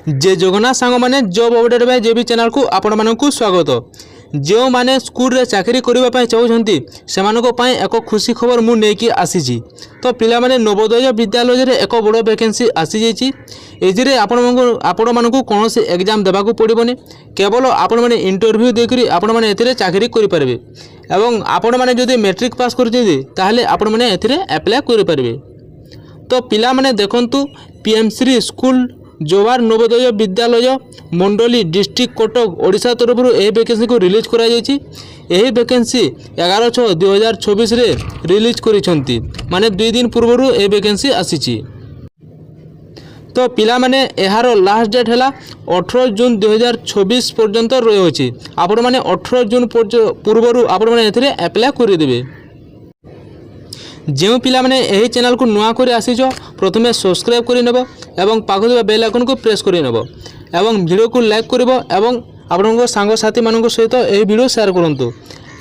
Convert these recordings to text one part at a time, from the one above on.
जे जगन्नाथ सांग मैंने job update by JB channel को आपण मानकु स्वागत। जो माने स्कूल रे चाकरी करबा चाहते से एक खुशी खबर मु नेकी आसी। तो पिला माने नवोदय विद्यालय रे एक बड़ वैकेंसी आसी जाइए। एजिरे आपण मानकु कौन से एग्जाम देवाक पड़ोनी, केवल आपण माने इंटरव्यू देकरी आपण माने एथिरे चाकरी करि पारबे। एवं आपण माने जदि मैट्रिक पास करछिते ताहले आपण माने एथिरे अप्लाई करि पारबे। तो पिला माने देखंतु PMC school जोवार Navodaya Vidyalaya Mundali district Cuttack Odisha तरफ यह वैकेंसी को रिलीज करा जायछि। यही वैकेंसी 11/6/2024 रे रिलीज करिसंती, माने 2 दिन पूर्व यह वैकेंसी आसीछि। तो पिला माने एहार लास्ट डेट है 18 जून 2024 पर्यंत रही। आपण माने 18 जून पूर्व आपण माने एथिरे अप्लाई करिदेबे। जो पिला माने यही चैनल को नुआ कर आसीज प्रथमे सब्सक्राइब कर नेब एवं पाखु ଥିବା बेल आइकन को प्रेस कर नेब एवं वीडियो को लाइक करिवो एवं आपन सांग साथी मान सहित यह वीडियो शेयर करंतु।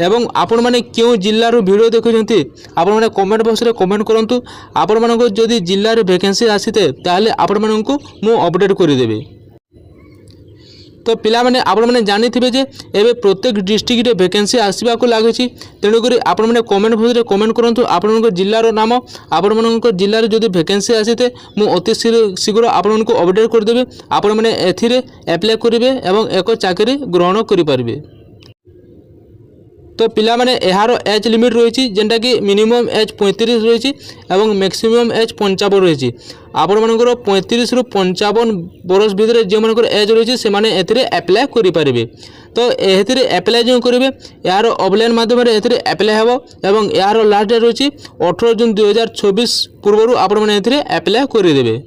एवं आपण माने क्यों जिल्ला रो वीडियो देखुछंती आपण माने कमेंट बॉक्स रे कमेंट करंतु। आपण मानको जदि जिल्ला रे वैकेंसी आसीते ताले आपण मानको मु अपडेट कर देबे। तो पिला माने आपण माने जानि थिबे जे एबे प्रत्येक डिस्ट्रिक्ट रे वैकेंसी आसीबा को लागछि। तेणु करी आपण माने कमेंट बॉक्स रे कमेंट करंतु आपनक जिल्ला रो नाम, आपण मानक जिल्ला रे जदि वैकेंसी आसीते मु अति शीघ्र आपनक अपडेट कर देबे। आपण माने एथिरे अप्लाई करिवे एवं एक चाकरी ग्रहण करि पारिबे। तो पिला माने एहार एज लिमिट रही जेनटा कि मिनिमम एज 35 रही एवं मैक्सिमम एज 55 रही। आपण मानकर 35 रु 55 बरस भितर जो मानकर एज रही से माने एथिरे अप्लाई करि पारिबे। तो एथिरे अप्लाई जो करिवे यार ऑफलाइन माध्यम रे एथिरे अप्लाई हेबो एवं यार लास्ट डेट रही 18 जून 2024 पूर्व आपण माने एथिरे अप्लाई करि देबे।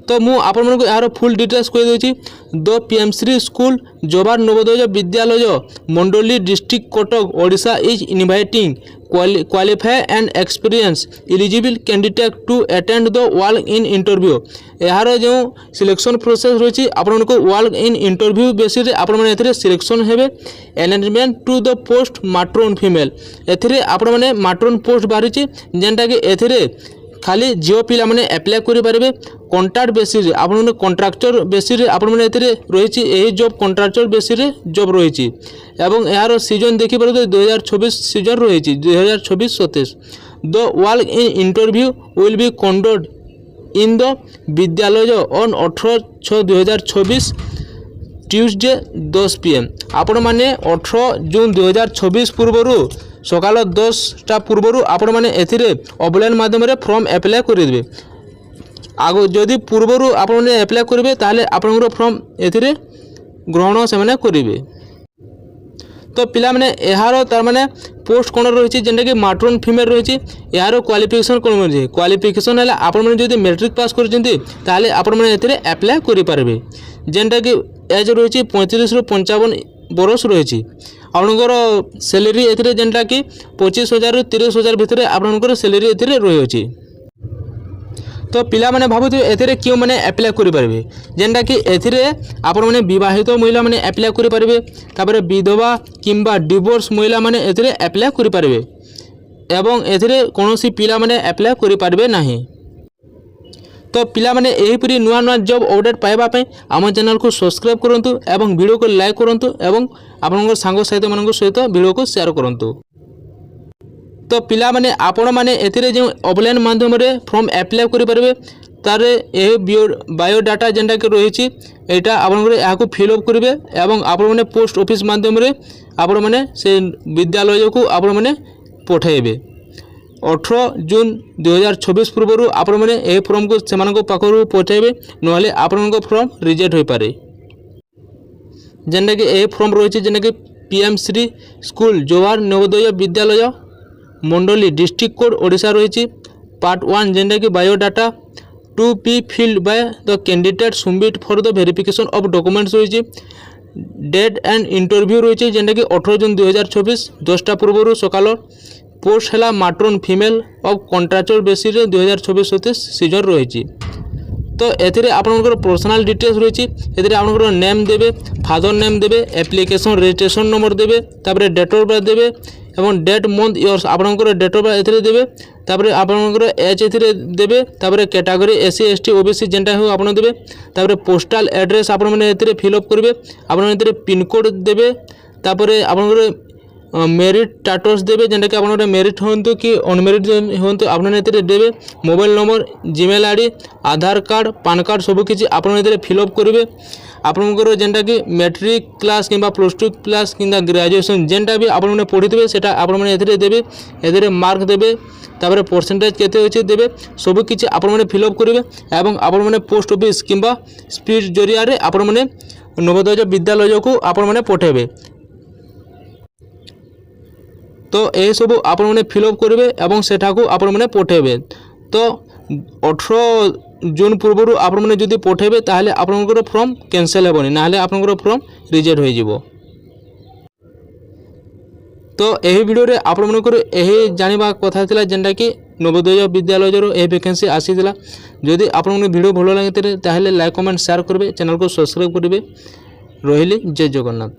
तो मु आपण मानक यार फुल डिटेल्स कहि देछि। द पीएमसी स्कूल जोबार Navodaya Vidyalaya Mundali district Cuttack Odisha is inviting qualified and experience eligible candidate to attend the walk in interview. यार जो सिलेक्शन प्रोसेस रही आपण को वॉक इन इंटरव्यू बेसिस आपण माने एथिरे सिलेक्शन हेबे। Eligible to the post matron female एथिरे आपण माने मैट्रोन पोस्ट बाहरी जेनटा कि एथिरे खाली झील पिला माने अप्लाई करि पारिबे। कॉन्ट्रैक्ट बेसिस आपन कॉन्ट्रैक्टर बेसिस आपन माने एथिरे रहिछि। एही जॉब कॉन्ट्रैक्टर बेसिस जॉब रहिछि एवं यार सीजन देखि परते 2024 सीजन रहिछि 2026-27। The walk in interview will be conducted in the vidyalaya on 18/6/2024 Tuesday 10 PM। आपण माने 18 जून 2024 पूर्व सकाल 10टा पूर्व आपण माने एथिरे ऑफलाइन माध्यम रे फॉर्म अप्लाई करिदेबे। आगो जदि पूर्व आपण माने अप्लाई करिवे ताले आपनकर फॉर्म एथिरे ग्रहण से माने करिवे। तो पिला माने एहारो तार माने पोस्ट कोन रहिछि जेंटा कि मैट्रोन फीमेल रहिछि। यार क्वालिफिकेशन कोन रहिछि, क्वालिफिकेशन हैला आपण माने जदि मैट्रिक पास करछन्ती ताले आपण माने एथिरे अप्लाई करि पारबे। जेंटा कि एज रहिछि 35 रु 55 बरस रही। आपनकर सैलरी एथिरे जेंटा कि 25,000 रु 30,000 भितर आपनकर सैलरी एथिरे रही। तो पिला माने भाबुथि एथिरे क्यों माने अप्लाई करि पारबे जेंटा कि एथिरे आपण माने विवाहित महिला माने अप्लाई करि पारबे। तापर विधवा किंबा डिवोर्स महिला माने एथिरे अप्लाई करि पारबे एवं एथिरे कोनोसी पिला माने अप्लाई करि पारबे नाही। तो पिला माने एहीपरि नुआ नुआ जॉब अपडेट पाइबा पय आम चैनल को सब्सक्राइब करंतु एवं वीडियो को लाइक करंतु एवं आपनकर सांग साथी मानक सहित वीडियो को शेयर करंतु। तो पिला माने आपण माने एथिरे जे ऑफलाइन माध्यम रे फॉर्म अप्लाई करि परबे तारे ए बायोडाटा जेंटा के रहिछि एटा आपनकर या को फिल अप करिवे एवं आपण माने पोस्ट ऑफिस माध्यम रे आपण माने से विद्यालय को आपण माने पठाइबे। 18 जून 2024 पूर्व आपण माने ए फॉर्म को सेमानक पाखरु पठाइबे, नहले आपनक फॉर्म रिजेक्ट होई पारे। जेंटा कि ए फॉर्म रहिछि जेंटा कि PMC school जोवार Navodaya Vidyalaya Mundali district code Odisha रही। पार्ट 1 जेंटा कि biodata to be filled by the candidate submit for the verification of documents रही। डेट एंड इंटरव्यू रही जेंटा कि 18 जून 2024 10टा पूर्व सकाल। पोस्ट है matron female of contractual basis 2024-27 season रही। तो एथिरे आपनकर पर्सनल डिटेल्स रही। एथिरे आपनकर नेम देबे, फादर नेम देबे, एप्लिकेशन रजिस्ट्रेशन नंबर देबे, तापर डेट ऑफ बर्थ देबे, এবং ডেট মন্থ ইয়ার্স আপনার ডেট অফ বার্থ এতে দেবে, তারপরে আপনার এজ এতে দেবে, তারপরে ক্যাটাগরি এসসি এসটি ওবিসি যেটা হোক আপনার দেবে, তারপরে পোস্টাল এড্রেস আপনার এতে ফিল আপ করবে, আপনার এতে পিনকোড দেবে, তারপরে আপনার মেরিট স্ট্যাটস দেবে যেটাকে আপনার মেরিট হুঁতু কি অনমেরিট হুঁতু আপনার এতে দেবে, মোবাইল নম্বর, জিমেল আইডি, আধার কার্ড, পান কার্ড সবুকিছি আপনার এতে ফিল আপ করবে। আপনার যেটা কি মেট্রিক ক্লাস কিংবা +2 ক্লাস কিংবা গ্রাজুয়েসন যেটা भी আপনার পড়িথিবে সেটা আপনার এতে দেবে, এতে মার্ক দেবে, তারপরে পার্সেন্টেজ কেতে হচ্ছে দেবে, সবুকিছি আপনার ফিল আপ করবে এবং আপনার পোস্ট অফিস কিংবা স্পিড জরিয়ারে আপনার নবোদয় বিদ্যালয়କୁ আপনার পঠাইবে। তো এইসবু আপনার ফিল আপ করবে এবং সেটাকে আপনার পঠাইবে। তো 18 জুন পূর্বরু আপনার যদি পঠাইবে তাহলে আপনার ফর্ম ক্যানসেল হেবনি, নাহলে আপনার ফর্ম রিজেক্ট হয়ে যাব। তো এই ভিডিওরে আপনার এই জাঁয়া কথা লা যেটা কি নবোদয় বিদ্যালয়র এই ভ্যাকেন্সি আসিলা। যদি আপনার ভিডিও ভালো লাগে তাহলে লাইক কমেন্ট শেয়ার করবে, চ্যানেল को सब्सक्राइब করবে। রহিলি, জয় জগন্নাথ।